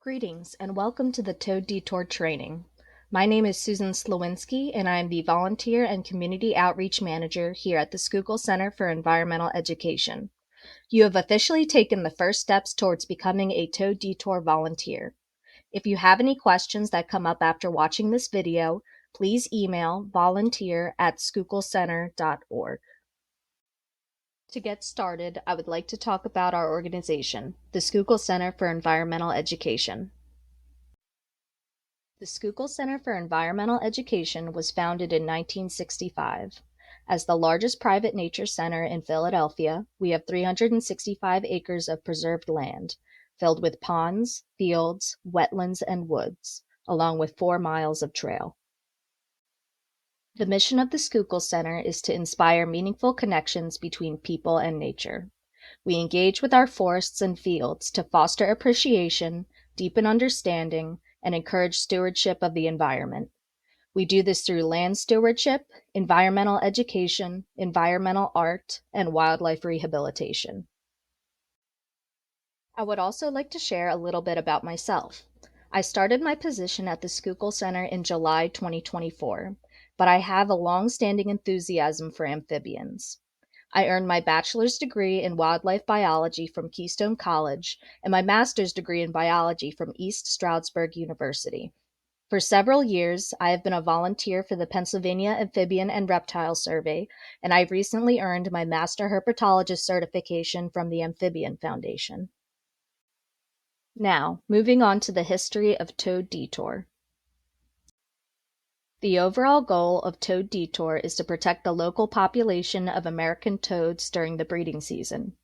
Greetings and welcome to the Toad Detour training. My name is Susan Slowinski and I am the Volunteer and Community Outreach Manager here at the Schuylkill Center for Environmental Education. You have officially taken the first steps towards becoming a Toad Detour volunteer. If you have any questions that come up after watching this video, please email volunteer@schuylkillcenter.org. To get started, I would like to talk about our organization, the Schuylkill Center for Environmental Education. The Schuylkill Center for Environmental Education was founded in 1965. As the largest private nature center in Philadelphia, we have 365 acres of preserved land, filled with ponds, fields, wetlands, and woods, along with 4 miles of trail. The mission of the Schuylkill Center is to inspire meaningful connections between people and nature. We engage with our forests and fields to foster appreciation, deepen understanding, and encourage stewardship of the environment. We do this through land stewardship, environmental education, environmental art, and wildlife rehabilitation. I would also like to share a little bit about myself. I started my position at the Schuylkill Center in July 2024, but I have a long-standing enthusiasm for amphibians. I earned my bachelor's degree in wildlife biology from Keystone College and my master's degree in biology from East Stroudsburg University. For several years, I have been a volunteer for the Pennsylvania Amphibian and Reptile Survey, and I've recently earned my Master Herpetologist certification from the Amphibian Foundation. Now, moving on to the history of Toad Detour. The overall goal of Toad Detour is to protect the local population of American toads during the breeding season.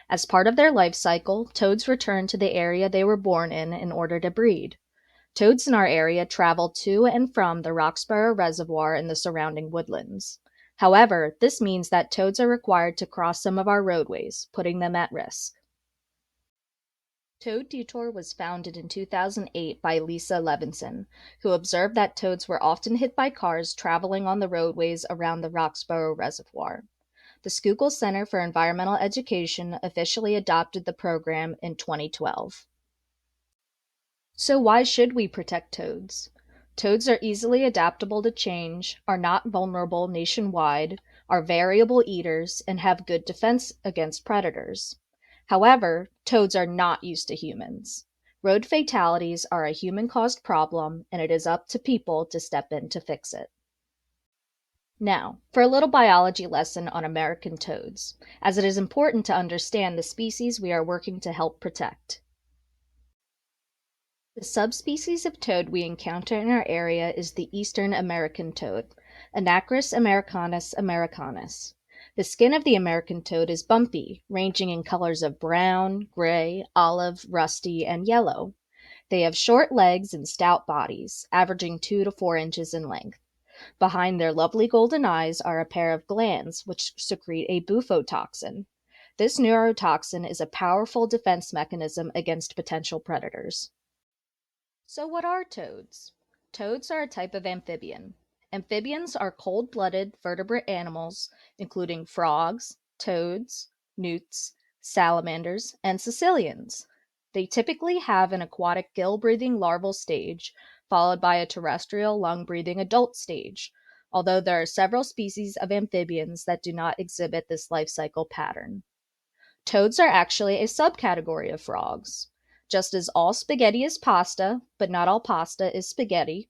As part of their life cycle, toads return to the area they were born in order to breed. Toads in our area travel to and from the Roxborough Reservoir and the surrounding woodlands. However, this means that toads are required to cross some of our roadways, putting them at risk. Toad Detour was founded in 2008 by Lisa Levinson, who observed that toads were often hit by cars traveling on the roadways around the Roxborough Reservoir. The Schuylkill Center for Environmental Education officially adopted the program in 2012. So why should we protect toads? Toads are easily adaptable to change, are not vulnerable nationwide, are variable eaters, and have good defense against predators. However, toads are not used to humans. Road fatalities are a human-caused problem, and it is up to people to step in to fix it. Now, for a little biology lesson on American toads, as it is important to understand the species we are working to help protect. The subspecies of toad we encounter in our area is the Eastern American toad, Anacris americanus americanus. The skin of the American toad is bumpy, ranging in colors of brown, gray, olive, rusty, and yellow. They have short legs and stout bodies, averaging 2 to 4 inches in length. Behind their lovely golden eyes are a pair of glands which secrete a bufotoxin. This neurotoxin is a powerful defense mechanism against potential predators. So what are toads? Toads are a type of amphibian. Amphibians are cold-blooded vertebrate animals, including frogs, toads, newts, salamanders, and caecilians. They typically have an aquatic gill-breathing larval stage, followed by a terrestrial lung-breathing adult stage, although there are several species of amphibians that do not exhibit this life cycle pattern. Toads are actually a subcategory of frogs. Just as all spaghetti is pasta, but not all pasta is spaghetti,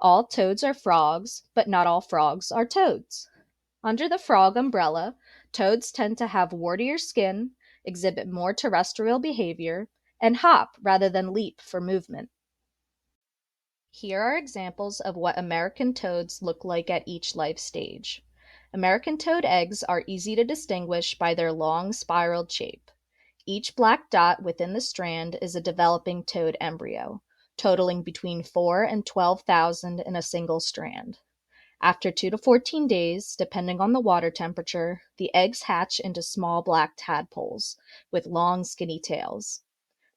all toads are frogs, but not all frogs are toads. Under the frog umbrella, toads tend to have wartier skin, exhibit more terrestrial behavior, and hop rather than leap for movement. Here are examples of what American toads look like at each life stage. American toad eggs are easy to distinguish by their long spiraled shape. Each black dot within the strand is a developing toad embryo, totaling between 4 and 12,000 in a single strand. After 2 to 14 days, depending on the water temperature, the eggs hatch into small black tadpoles with long skinny tails.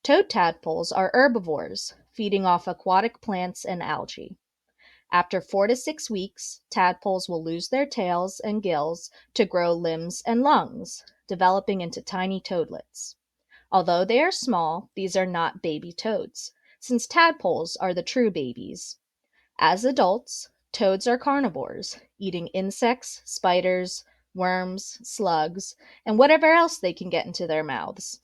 Toad tadpoles are herbivores, feeding off aquatic plants and algae. After 4 to 6 weeks, tadpoles will lose their tails and gills to grow limbs and lungs, developing into tiny toadlets. Although they are small, these are not baby toads. since tadpoles are the true babies. As adults, toads are carnivores, eating insects, spiders, worms, slugs, and whatever else they can get into their mouths.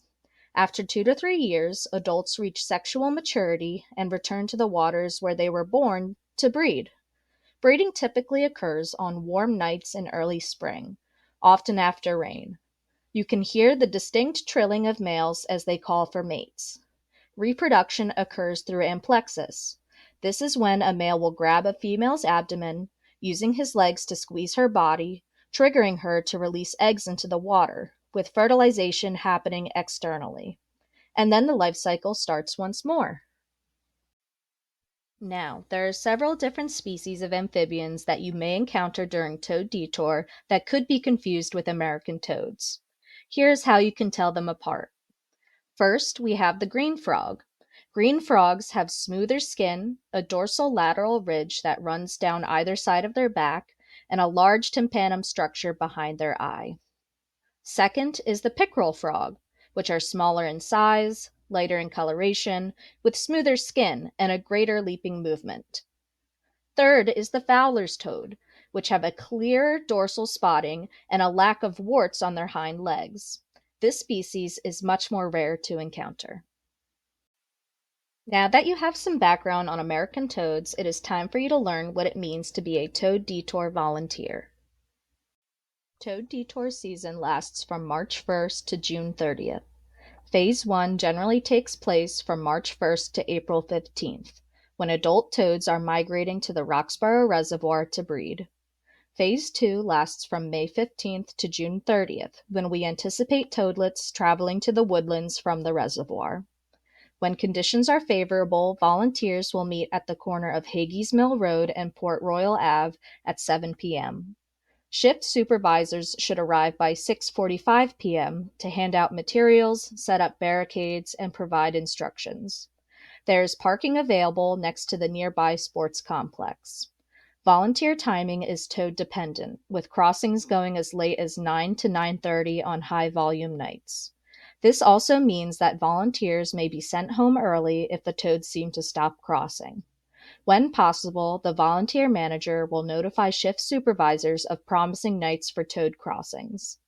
After 2 to 3 years, adults reach sexual maturity and return to the waters where they were born to breed. Breeding typically occurs on warm nights in early spring, often after rain. You can hear the distinct trilling of males as they call for mates. Reproduction occurs through amplexus. This is when a male will grab a female's abdomen, using his legs to squeeze her body, triggering her to release eggs into the water, with fertilization happening externally. And then the life cycle starts once more. Now, there are several different species of amphibians that you may encounter during Toad Detour that could be confused with American toads. Here's how you can tell them apart. First, we have the green frog. Green frogs have smoother skin, a dorsal lateral ridge that runs down either side of their back, and a large tympanum structure behind their eye. Second is the pickerel frog, which are smaller in size, lighter in coloration, with smoother skin and a greater leaping movement. Third is the fowler's toad, which have a clear dorsal spotting and a lack of warts on their hind legs. This species is much more rare to encounter. Now that you have some background on American toads, it is time for you to learn what it means to be a Toad Detour volunteer. Toad Detour season lasts from March 1st to June 30th. Phase 1 generally takes place from March 1st to April 15th, when adult toads are migrating to the Roxborough Reservoir to breed. Phase 2 lasts from May 15th to June 30th, when we anticipate toadlets traveling to the woodlands from the reservoir. When conditions are favorable, volunteers will meet at the corner of Hagy's Mill Road and Port Royal Ave at 7 p.m. Shift supervisors should arrive by 6:45 p.m. to hand out materials, set up barricades, and provide instructions. There is parking available next to the nearby sports complex. Volunteer timing is toad dependent, with crossings going as late as 9 to 9:30 on high volume nights. This also means that volunteers may be sent home early if the toads seem to stop crossing. When possible, the volunteer manager will notify shift supervisors of promising nights for toad crossings.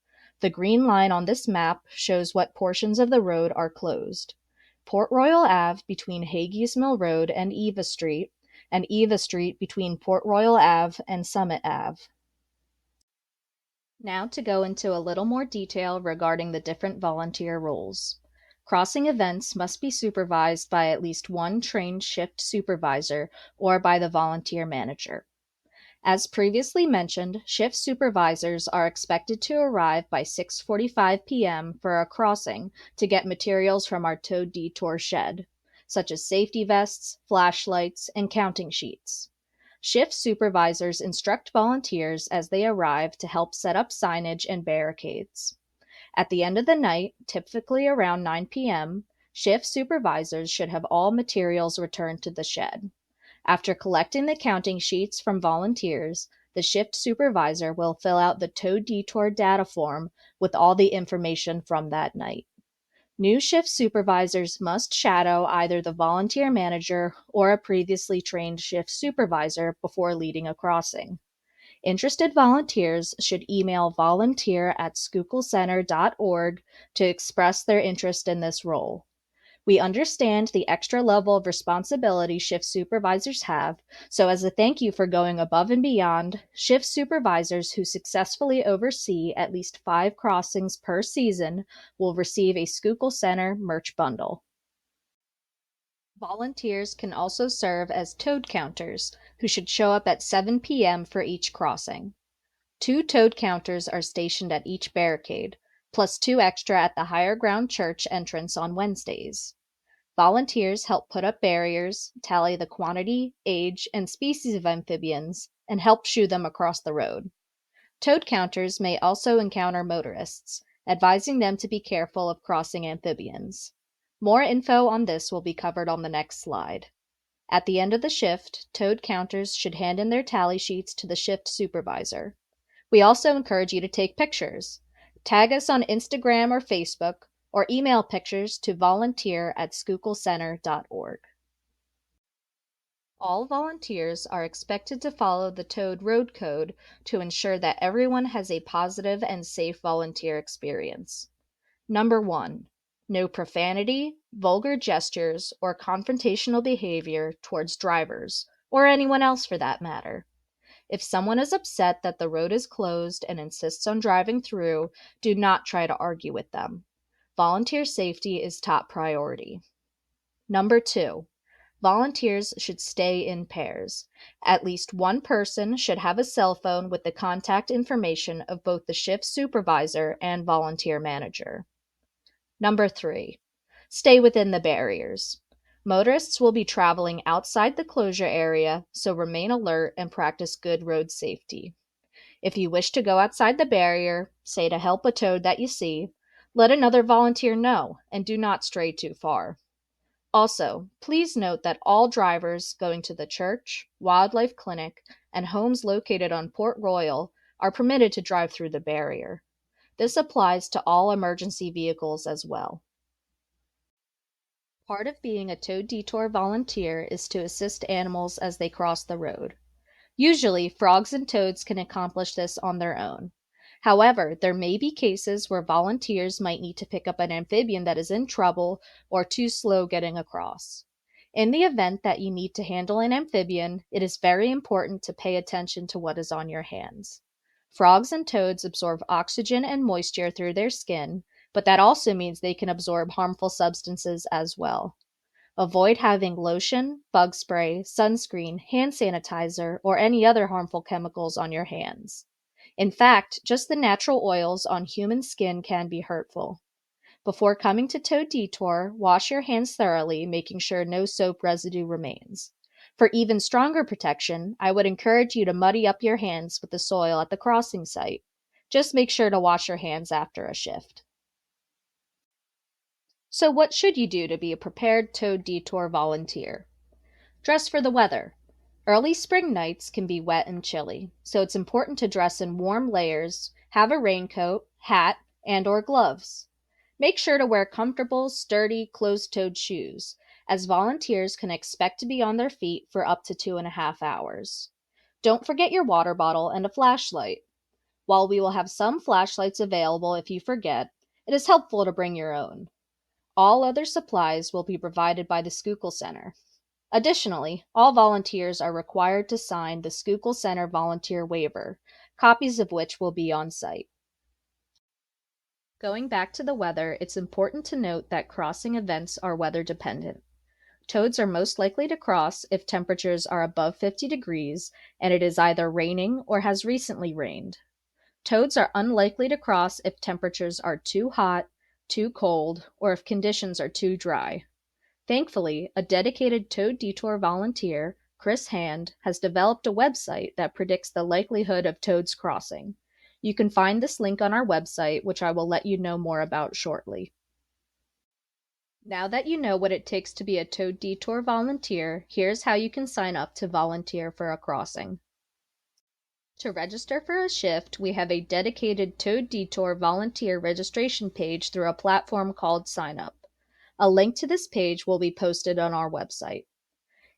The green line on this map shows what portions of the road are closed. Port Royal Ave between Hagy's Mill Road and Eva Street between Port Royal Ave and Summit Ave. Now to go into a little more detail regarding the different volunteer roles. Crossing events must be supervised by at least one trained shift supervisor or by the volunteer manager. As previously mentioned, shift supervisors are expected to arrive by 6:45 p.m. for a crossing to get materials from our Toad Detour shed, such as safety vests, flashlights, and counting sheets. Shift supervisors instruct volunteers as they arrive to help set up signage and barricades. At the end of the night, typically around 9 p.m., shift supervisors should have all materials returned to the shed. After collecting the counting sheets from volunteers, the shift supervisor will fill out the Toad Detour data form with all the information from that night. New shift supervisors must shadow either the volunteer manager or a previously trained shift supervisor before leading a crossing. Interested volunteers should email volunteer@schuylkillcenter.org to express their interest in this role. We understand the extra level of responsibility shift supervisors have, so as a thank you for going above and beyond, shift supervisors who successfully oversee at least 5 crossings per season will receive a Schuylkill Center merch bundle. Volunteers can also serve as toad counters, who should show up at 7 p.m. for each crossing. 2 toad counters are stationed at each barricade, plus 2 extra at the higher ground church entrance on Wednesdays. Volunteers help put up barriers, tally the quantity, age, and species of amphibians, and help shoo them across the road. Toad counters may also encounter motorists, advising them to be careful of crossing amphibians. More info on this will be covered on the next slide. At the end of the shift, toad counters should hand in their tally sheets to the shift supervisor. We also encourage you to take pictures. Tag us on Instagram or Facebook, or email pictures to volunteer@schuylkillcenter.org. All volunteers are expected to follow the Toad Road Code to ensure that everyone has a positive and safe volunteer experience. Number 1. No profanity, vulgar gestures, or confrontational behavior towards drivers, or anyone else for that matter. If someone is upset that the road is closed and insists on driving through, do not try to argue with them. Volunteer safety is top priority. Number 2. Volunteers should stay in pairs. At least one person should have a cell phone with the contact information of both the shift supervisor and volunteer manager. Number 3. Stay within the barriers. Motorists will be traveling outside the closure area, so remain alert and practice good road safety. If you wish to go outside the barrier, say to help a toad that you see, let another volunteer know and do not stray too far. Also, please note that all drivers going to the church, wildlife clinic, and homes located on Port Royal are permitted to drive through the barrier. This applies to all emergency vehicles as well. Part of being a Toad Detour volunteer is to assist animals as they cross the road. Usually, frogs and toads can accomplish this on their own. However, there may be cases where volunteers might need to pick up an amphibian that is in trouble or too slow getting across. In the event that you need to handle an amphibian, it is very important to pay attention to what is on your hands. Frogs and toads absorb oxygen and moisture through their skin, but that also means they can absorb harmful substances as well. Avoid having lotion, bug spray, sunscreen, hand sanitizer, or any other harmful chemicals on your hands. In fact, just the natural oils on human skin can be hurtful. Before coming to Toad Detour, wash your hands thoroughly, making sure no soap residue remains. For even stronger protection, I would encourage you to muddy up your hands with the soil at the crossing site. Just make sure to wash your hands after a shift. So, what should you do to be a prepared Toad Detour volunteer? Dress for the weather. Early spring nights can be wet and chilly, so it's important to dress in warm layers, have a raincoat, hat, and/or gloves. Make sure to wear comfortable, sturdy, closed-toed shoes, as volunteers can expect to be on their feet for up to 2.5 hours. Don't forget your water bottle and a flashlight. While we will have some flashlights available if you forget, it is helpful to bring your own. All other supplies will be provided by the Schuylkill Center. Additionally, all volunteers are required to sign the Schuylkill Center volunteer waiver, copies of which will be on site. Going back to the weather, it's important to note that crossing events are weather dependent. Toads are most likely to cross if temperatures are above 50 degrees and it is either raining or has recently rained. Toads are unlikely to cross if temperatures are too hot, too cold, or if conditions are too dry. Thankfully, a dedicated Toad Detour volunteer, Chris Hand, has developed a website that predicts the likelihood of toads crossing. You can find this link on our website, which I will let you know more about shortly. Now that you know what it takes to be a Toad Detour volunteer, here's how you can sign up to volunteer for a crossing. To register for a shift, we have a dedicated Toad Detour volunteer registration page through a platform called Sign Up. A link to this page will be posted on our website.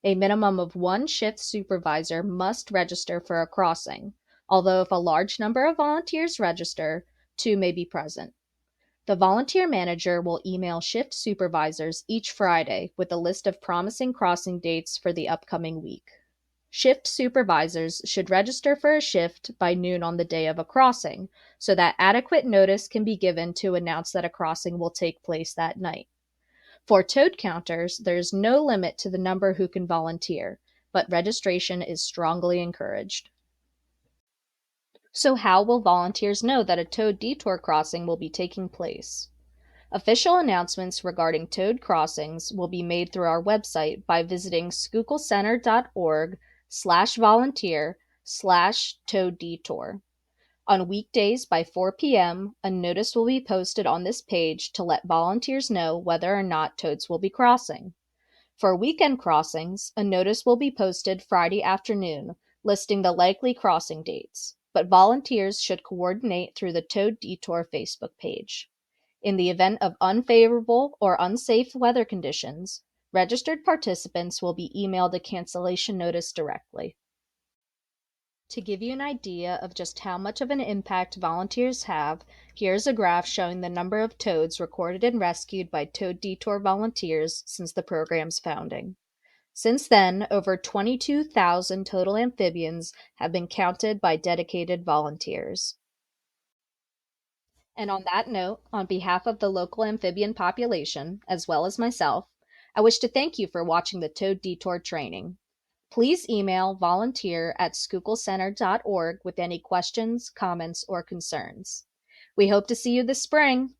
A minimum of one shift supervisor must register for a crossing, although if a large number of volunteers register, 2 may be present. The volunteer manager will email shift supervisors each Friday with a list of promising crossing dates for the upcoming week. Shift supervisors should register for a shift by noon on the day of a crossing, so that adequate notice can be given to announce that a crossing will take place that night. For toad counters, there is no limit to the number who can volunteer, but registration is strongly encouraged. So how will volunteers know that a Toad Detour crossing will be taking place? Official announcements regarding toad crossings will be made through our website by visiting schuylkillcenter.org/volunteer/Toad Detour. On weekdays by 4 p.m., a notice will be posted on this page to let volunteers know whether or not toads will be crossing. For weekend crossings, a notice will be posted Friday afternoon listing the likely crossing dates, but volunteers should coordinate through the Toad Detour Facebook page. In the event of unfavorable or unsafe weather conditions, Registered participants will be emailed a cancellation notice directly. To give you an idea of just how much of an impact volunteers have, here's a graph showing the number of toads recorded and rescued by Toad Detour volunteers since the program's founding. Since then, over 22,000 total amphibians have been counted by dedicated volunteers. And on that note, on behalf of the local amphibian population, as well as myself, I wish to thank you for watching the Toad Detour training. Please email volunteer@schuylkillcenter.org with any questions, comments, or concerns. We hope to see you this spring.